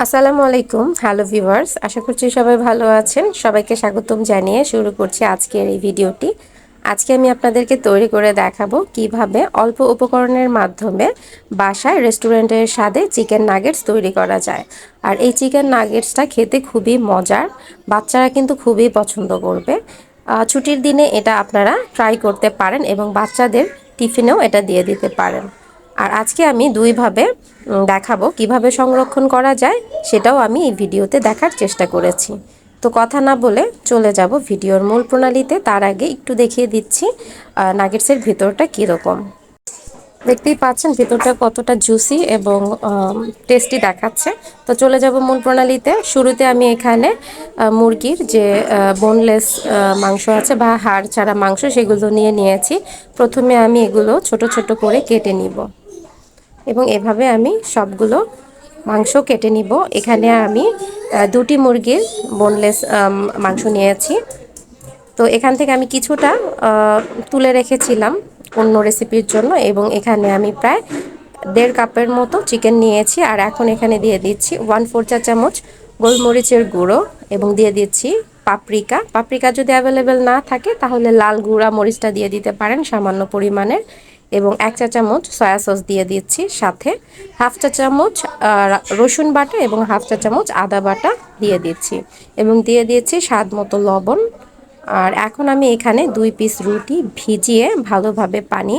আসসালামু আলাইকুম, hello viewers. আশা করছি সবাই ভালো আছেন। সবাইকে স্বাগতম জানিয়ে শুরু করছি আজকের এই ভিডিওটি। আজকে আমি আপনাদেরকে তৈরি করে দেখাবো কিভাবে অল্প উপকরণের মাধ্যমে বাসায় রেস্টুরেন্টের স্বাদে চিকেন নাগেটস তৈরি করা যায়। আর এই চিকেন নাগেটসটা খেতে খুবই মজার, বাচ্চারা কিন্তু খুবই পছন্দ করবে। ছুটির দিনে এটা আপনারা ট্রাই করতে পারেন এবং বাচ্চাদের টিফিনেও এটা দিয়ে দিতে পারেন। আর আজকে আমি দুইভাবে দেখাবো কিভাবে সংরক্ষণ করা যায়, সেটাও আমি এই ভিডিওতে দেখার চেষ্টা করেছি। তো কথা না বলে চলে যাব ভিডিওর মূল প্রণালীতে। তার আগে একটু দেখিয়ে দিচ্ছি নাগেটসের ভিতরটা কীরকম। দেখতেই পাচ্ছেন ভিতরটা কতটা জুসি এবং টেস্টি দেখাচ্ছে। তো চলে যাব মূল প্রণালীতে। শুরুতে আমি এখানে মুরগির যে বোনলেস মাংস আছে বা হাড় ছাড়া মাংস, সেগুলো নিয়েছি। প্রথমে আমি এগুলো ছোট ছোট করে কেটে নিব এবং এভাবে আমি সবগুলো মাংস কেটে নিব। এখানে আমি দুটি মুরগির বোনলেস মাংস নিয়েছি। তো এখান থেকে আমি কিছুটা তুলে রেখেছিলাম অন্য রেসিপির জন্য, এবং এখানে আমি প্রায় 1.5 কাপের মতো চিকেন নিয়েছি। আর এখন এখানে দিয়ে দিচ্ছি 1/4 চা চামচ গোলমরিচের গুঁড়ো এবং দিয়ে দিচ্ছি পাপরিকা। পাপরিকা যদি অ্যাভেলেবেল না থাকে তাহলে লাল গুঁড়া মরিচটা দিয়ে দিতে পারেন সামান্য পরিমাণের, এবং 1 চা চামচ সয়া সস দিয়ে দিচ্ছি, সাথে 1/2 চা চামচ রসুন বাটা এবং 1/2 চা চামচ আদা বাটা দিয়ে দিচ্ছি, এবং দিয়ে দিচ্ছি স্বাদ মতো লবণ। আর এখন আমি এখানে 2 পিস রুটি ভিজিয়ে ভালোভাবে পানি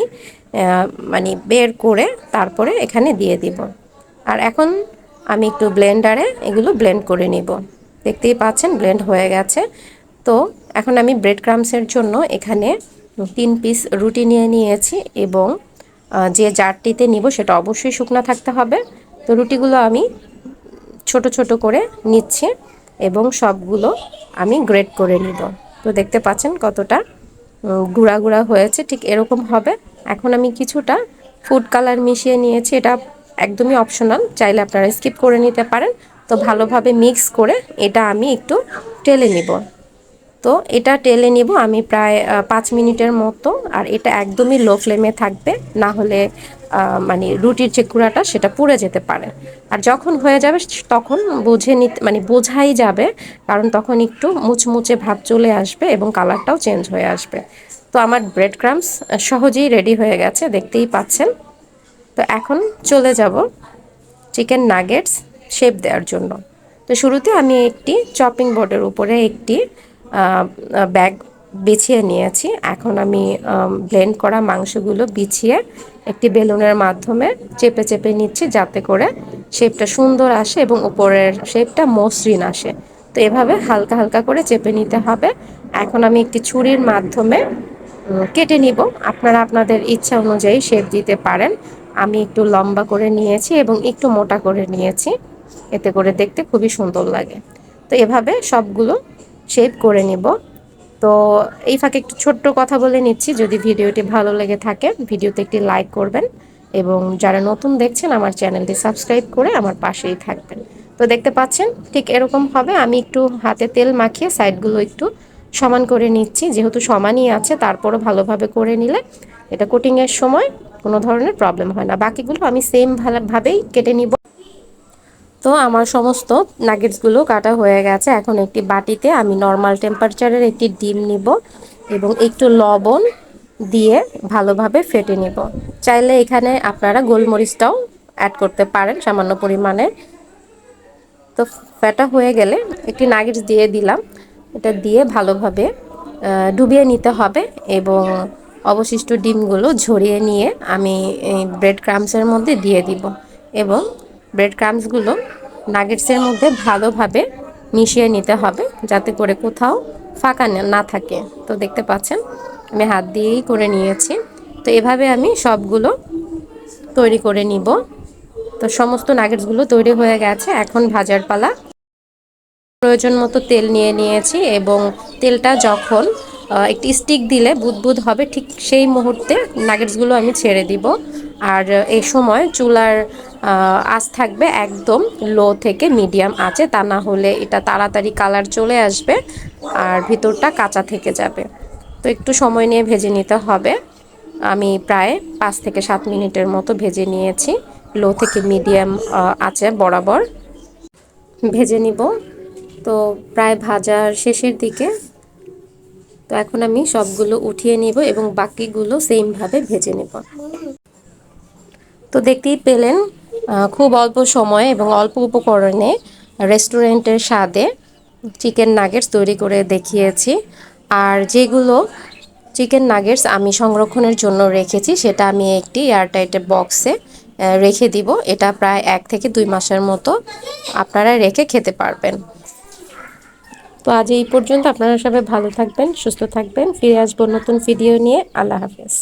মানে বের করে তারপরে এখানে দিয়ে দিব। আর এখন আমি একটু ব্লেন্ডারে এগুলো ব্লেন্ড করে নিব। দেখতেই পাচ্ছেন ব্লেন্ড হয়ে গেছে। তো এখন আমি ব্রেড ক্রামসের জন্য এখানে 3 পিস রুটি নিয়েছি, এবং যে জারটিতে নিব সেটা অবশ্যই শুকনো থাকতে হবে। তো রুটিগুলো আমি ছোট ছোট করে নিচ্ছি এবং সবগুলো আমি গ্রেট করে নিব। তো দেখতে পাচ্ছেন কতটা গুঁড়া গুঁড়া হয়েছে, ঠিক এরকম হবে। এখন আমি কিছুটা ফুড কালার মিশিয়ে নিয়েছি, এটা একদমই অপশনাল, চাইলে আপনারা স্কিপ করে নিতে পারেন। তো ভালোভাবে মিক্স করে এটা আমি একটু টেলে নিব। তো এটা টেলে নিব আমি প্রায় 5 মিনিটের মতো। আর এটা একদমই লো ফ্লেমে থাকবে, না হলে মানে রুটির যে গুঁড়াটা সেটা পুড়ে যেতে পারে। আর যখন হয়ে যাবে তখন বুঝে নিতে মানে বোঝাই যাবে, কারণ তখন একটু মুচমুচে ভাব চলে আসবে এবং কালারটাও চেঞ্জ হয়ে আসবে। তো আমার ব্রেড ক্রামস সহজেই রেডি হয়ে গেছে, দেখতেই পাচ্ছেন। তো এখন চলে যাব চিকেন নাগেটস শেপ দেওয়ার জন্য। তো শুরুতে আমি একটি চপিং বোর্ডের উপরে একটি ব্যাগ বিছিয়ে নিয়েছি। এখন আমি ব্লেন্ড করা মাংসগুলো বিছিয়ে একটি বেলুনের মাধ্যমে চেপে চেপে নিচ্ছি, যাতে করে শেপটা সুন্দর আসে এবং উপরের শেপটা মসৃণ আসে। তো এভাবে হালকা হালকা করে চেপে নিতে হবে। এখন আমি একটি ছুরির মাধ্যমে কেটে নিব। আপনারা আপনাদের ইচ্ছা অনুযায়ী শেপ দিতে পারেন। আমি একটু লম্বা করে নিয়েছি এবং একটু মোটা করে নিয়েছি, এতে করে দেখতে খুবই সুন্দর লাগে। তো এভাবে সবগুলো শেপ করে নিব। তো এই ফাঁকে একটু ছোট্ট কথা বলে নিচ্ছি, যদি ভিডিওটি ভালো লেগে থাকে ভিডিওতে একটি লাইক করবেন, এবং যারা নতুন দেখছেন আমার চ্যানেলটি সাবস্ক্রাইব করে আমার পাশেই থাকবেন। তো দেখতে পাচ্ছেন ঠিক এরকম হবে। আমি একটু হাতে তেল মাখিয়ে সাইডগুলো একটু সমান করে নিচ্ছি, যেহেতু সমানই আছে তারপরও ভালোভাবে করে নিলে এটা কোটিংয়ের সময় কোনো ধরনের প্রবলেম হয় না। বাকিগুলো আমি সেম ভাবেই কেটে নিব। তো আমার সমস্ত নাগেটসগুলো কাটা হয়ে গেছে। এখন একটি বাটিতে আমি নর্মাল টেম্পারেচারের একটি ডিম নিব এবং একটু লবণ দিয়ে ভালোভাবে ফেটে নিব। চাইলে এখানে আপনারা গোলমরিচটাও অ্যাড করতে পারেন সামান্য পরিমাণে। তো ফেটা হয়ে গেলে একটি নাগেটস দিয়ে দিলাম, এটা দিয়ে ভালোভাবে ডুবিয়ে নিতে হবে, এবং অবশিষ্ট ডিমগুলো ঝরিয়ে নিয়ে আমি এই ব্রেড ক্রামসের মধ্যে দিয়ে দিব, এবং ব্রেড ক্রামসগুলো নাগেটসের মধ্যে ভালোভাবে মিশিয়ে নিতে হবে, যাতে করে কোথাও ফাঁকা না থাকে। তো দেখতে পাচ্ছেন আমি হাত দিয়েই করে নিয়েছি। তো এভাবে আমি সবগুলো তৈরি করে নিব। তো সমস্ত নাগেটসগুলো তৈরি হয়ে গেছে, এখন ভাজার পালা। প্রয়োজন মতো তেল নিয়েছি, এবং তেলটা যখন একটি স্টিক দিলে বুদবুদ হবে, ঠিক সেই মুহূর্তে নাগেটসগুলো আমি ছেড়ে দিব। আর এই সময় চুলার আঁচ থাকবে একদম লো থেকে মিডিয়াম আঁচে, তা না হলে এটা তাড়াতাড়ি কালার চলে আসবে আর ভিতরটা কাঁচা থেকে যাবে। তো একটু সময় নিয়ে ভেজে নিতে হবে। আমি প্রায় 5 থেকে 7 মিনিটের মতো ভেজে নিয়েছি লো থেকে মিডিয়াম আঁচে বরাবর। ভেজে নিব। তো প্রায় ভাজার শেষের দিকে। তো এখন আমি সবগুলো উঠিয়ে নিব এবং বাকিগুলো সেমভাবে ভেজে নেব। তো দেখতেই পেলেন খুব অল্প সময়ে এবং অল্প উপকরণে রেস্টুরেন্টের স্বাদে চিকেন নাগেটস তৈরি করে দেখিয়েছি। আর যেগুলো চিকেন নাগেটস আমি সংরক্ষণের জন্য রেখেছি সেটা আমি একটি এয়ারটাইট বক্সে রেখে দিব। এটা প্রায় 1 থেকে 2 মাসের মতো আপনারা রেখে খেতে পারবেন। তো আজ এই পর্যন্ত। আপনারা সবাই ভালো থাকবেন, সুস্থ থাকবেন। ফিরে আসবো নতুন ভিডিও নিয়ে। আল্লাহ হাফেজ।